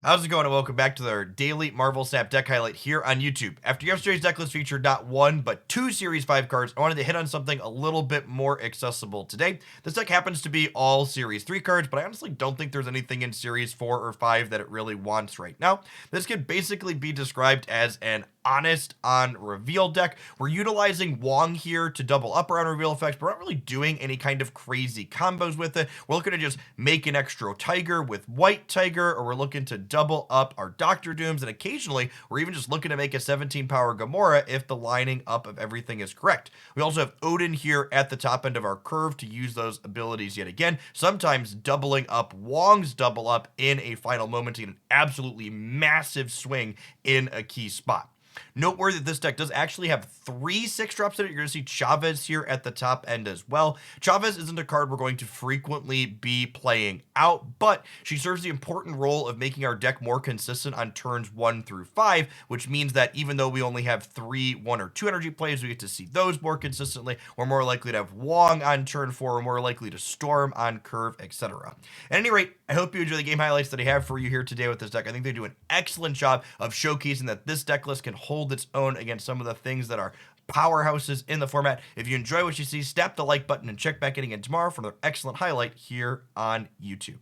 How's it going, and welcome back to our daily Marvel Snap deck highlight here on YouTube. After yesterday's deck list featured not one, but two Series 5 cards, I wanted to hit on something a little bit more accessible today. This deck happens to be all Series 3 cards, but I honestly don't think there's anything in Series 4 or 5 that it really wants right now. This could basically be described as an honest on reveal deck. We're utilizing Wong here to double up around reveal effects, but we're not really doing any kind of crazy combos with it. We're looking to just make an extra tiger with white tiger, or we're looking to double up our Doctor Dooms, and occasionally we're even just looking to make a 17 power Gamora if the lining up of everything is correct. We also have Odin here at the top end of our curve to use those abilities yet again, sometimes doubling up Wong's double up in a final moment to get an absolutely massive swing in a key spot. Noteworthy that this deck does actually have 3 6-drops in it. You're going to see Chavez here at the top end as well. Chavez isn't a card we're going to frequently be playing out, but she serves the important role of making our deck more consistent on turns 1 through 5, which means that even though we only have 3 1 or 2 energy plays, we get to see those more consistently. We're more likely to have Wong on turn 4, we're more likely to Storm on curve, etc. At any rate, I hope you enjoy the game highlights that I have for you here today with this deck. I think they do an excellent job of showcasing that this deck list can hold its own against some of the things that are powerhouses in the format. If you enjoy what you see, tap the like button and check back in again tomorrow for another excellent highlight here on YouTube.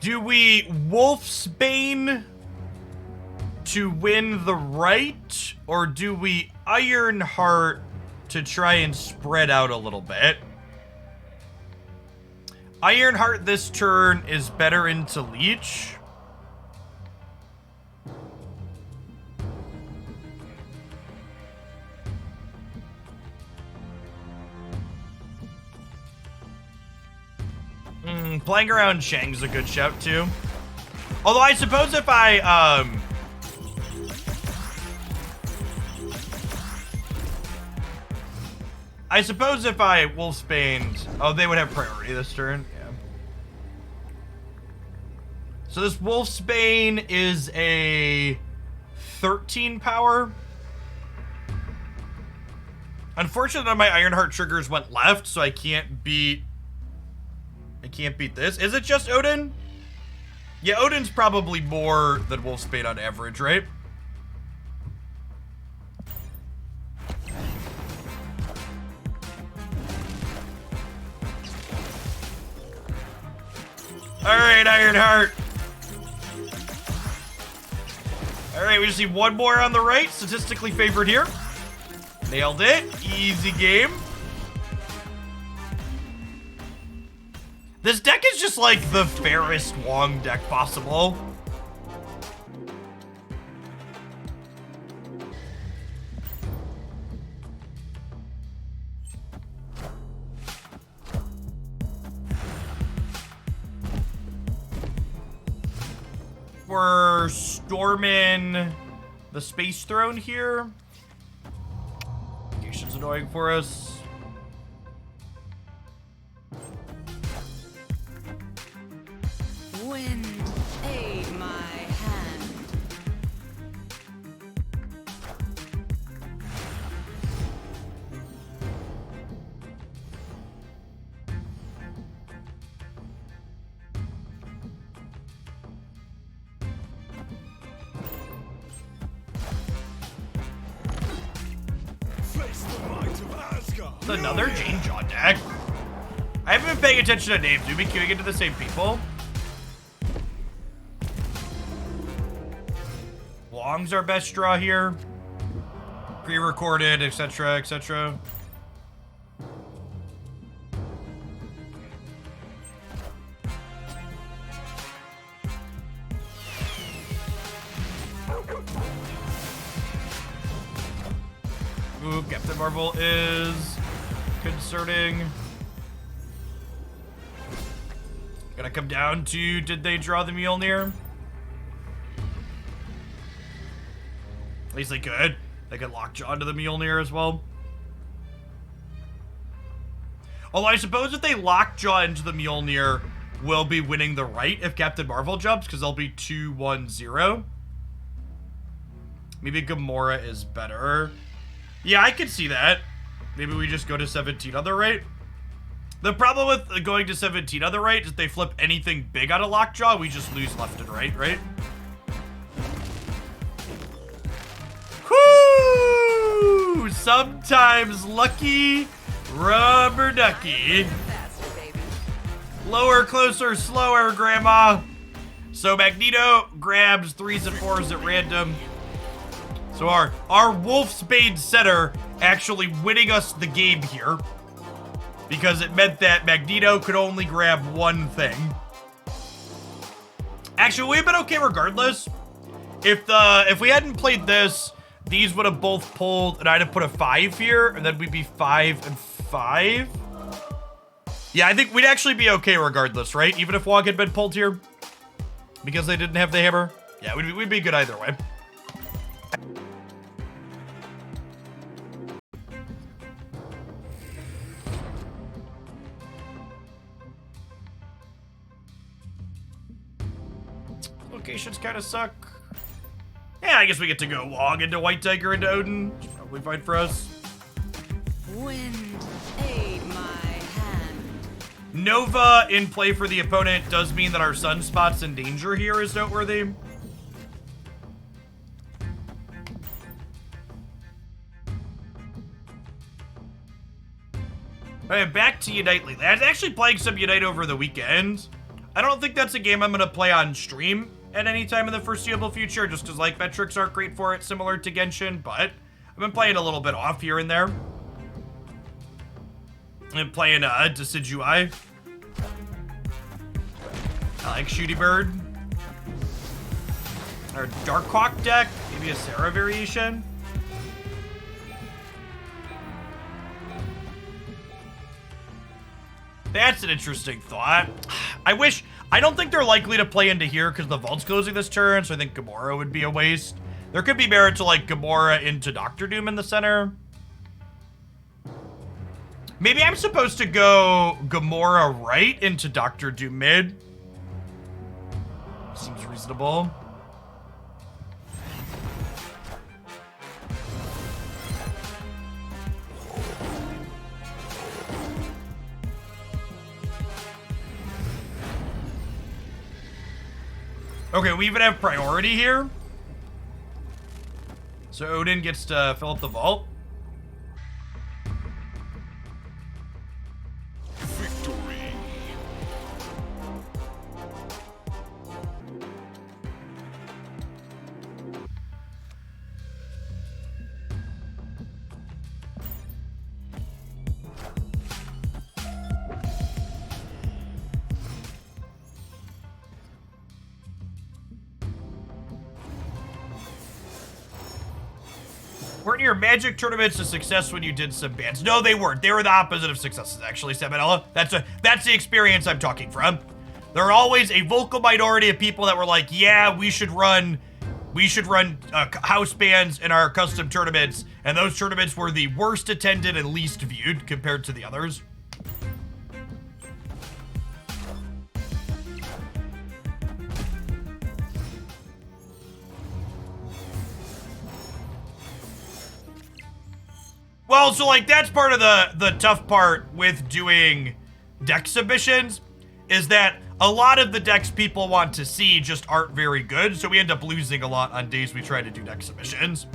Do we Wolfsbane to win the right, or do we Ironheart to try and spread out a little bit? Ironheart this turn is better into Leech. Playing around Shang's a good shout too. Although I suppose if I Wolfsbaned, oh, they would have priority this turn. Yeah. So this Wolfsbane is a 13 power. Unfortunately, none of my Ironheart triggers went left, so I can't beat this. Is it just Odin? Yeah, Odin's probably more than Wolfsbane on average, right? Alright, Ironheart. Alright, we just need one more on the right. Statistically favored here. Nailed it. Easy game. This deck is just like the fairest Wong deck possible. We're storming the Space Throne here. Nation's annoying for us. Wind, aid my hand. Face the might of Asgard. It's another Jane Jaw deck. I haven't been paying attention to names. Do we be queuing into the same people? Wong's our best draw here. Pre-recorded, etc., etc. Ooh, Captain Marvel is concerning. Gonna come down to, did they draw the Mjolnir? At least they could. They could lockjaw into the Mjolnir as well. Although I suppose if they lockjaw into the Mjolnir, we'll be winning the right if Captain Marvel jumps, because they'll be 2-1-0. Maybe Gamora is better. Yeah, I could see that. Maybe we just go to 17 on the right. The problem with going to 17 on the right is if they flip anything big out of lockjaw, we just lose left and right, right? Ooh, sometimes lucky rubber ducky. Faster, baby. Lower, closer, slower, Grandma. So Magneto grabs 3s and 4s at random. So our Wolfsbane setter actually winning us the game here, because it meant that Magneto could only grab one thing. Actually, we've been okay regardless. If we hadn't played this, these would have both pulled, and I'd have put a 5 here, and then we'd be 5 and 5. Yeah, I think we'd actually be okay regardless, right? Even if Wog had been pulled here, because they didn't have the hammer. Yeah, we'd be good either way. Locations kind of suck. Yeah, I guess we get to go Wog into White Tiger into Odin. It's probably fine for us. Wind, aid my hand. Nova in play for the opponent does mean that our Sunspot's in danger here is noteworthy. Alright, back to Unite lately. I was actually playing some Unite over the weekend. I don't think that's a game I'm going to play on stream at any time in the foreseeable future, just because like metrics aren't great for it, similar to Genshin, but I've been playing a little bit off here and there. I'm playing Decidueye. I like Shooty Bird. Our Darkhawk deck, maybe a Sarah variation. That's an interesting thought. I don't think they're likely to play into here because the vault's closing this turn, so I think Gamora would be a waste. There could be merit to like Gamora into Doctor Doom in the center. Maybe I'm supposed to go Gamora right into Doctor Doom mid. Seems reasonable. Okay, we even have priority here. So Odin gets to fill up the vault. Victory. Weren't your Magic tournaments a success when you did some bans? No, they weren't. They were the opposite of successes, actually, Salmonella. That's the experience I'm talking from. There are always a vocal minority of people that were like, yeah, we should run house bans in our custom tournaments, and those tournaments were the worst attended and least viewed compared to the others. Well, so like that's part of the tough part with doing deck submissions is that a lot of the decks people want to see just aren't very good, so we end up losing a lot on days we try to do deck submissions.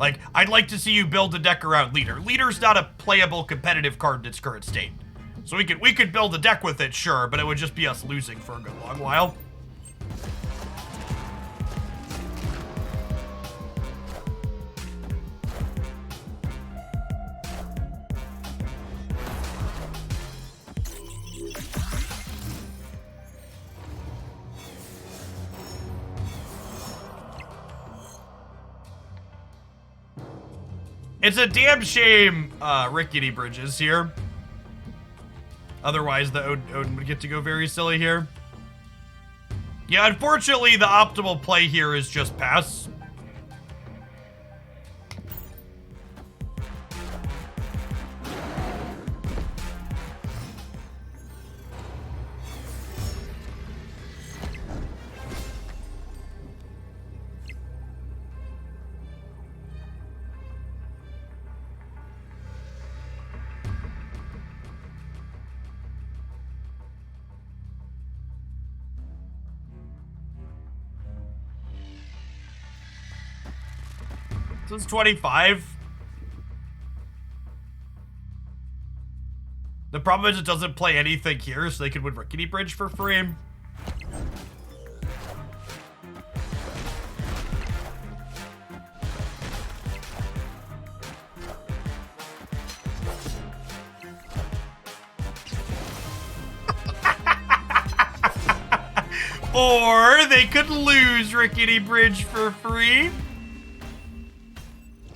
Like, I'd like to see you build a deck around Leader. Leader's not a playable competitive card in its current state. So we could build a deck with it, sure, but it would just be us losing for a good long while. It's a damn shame Rickety bridges here. Otherwise, the Odin would get to go very silly here. Yeah, unfortunately, the optimal play here is just pass. So it's 25. The problem is it doesn't play anything here, so they could win Rickety Bridge for free. Or they could lose Rickety Bridge for free.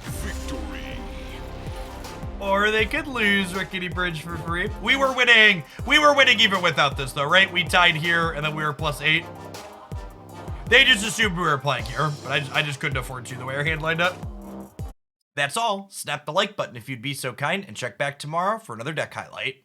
Victory. Or they could lose Rickety Bridge for free. We were winning. We were winning even without this, though, right? We tied here, and then we were +8. They just assumed we were playing here, but I just couldn't afford to the way our hand lined up. That's all. Snap the like button if you'd be so kind, and check back tomorrow for another deck highlight.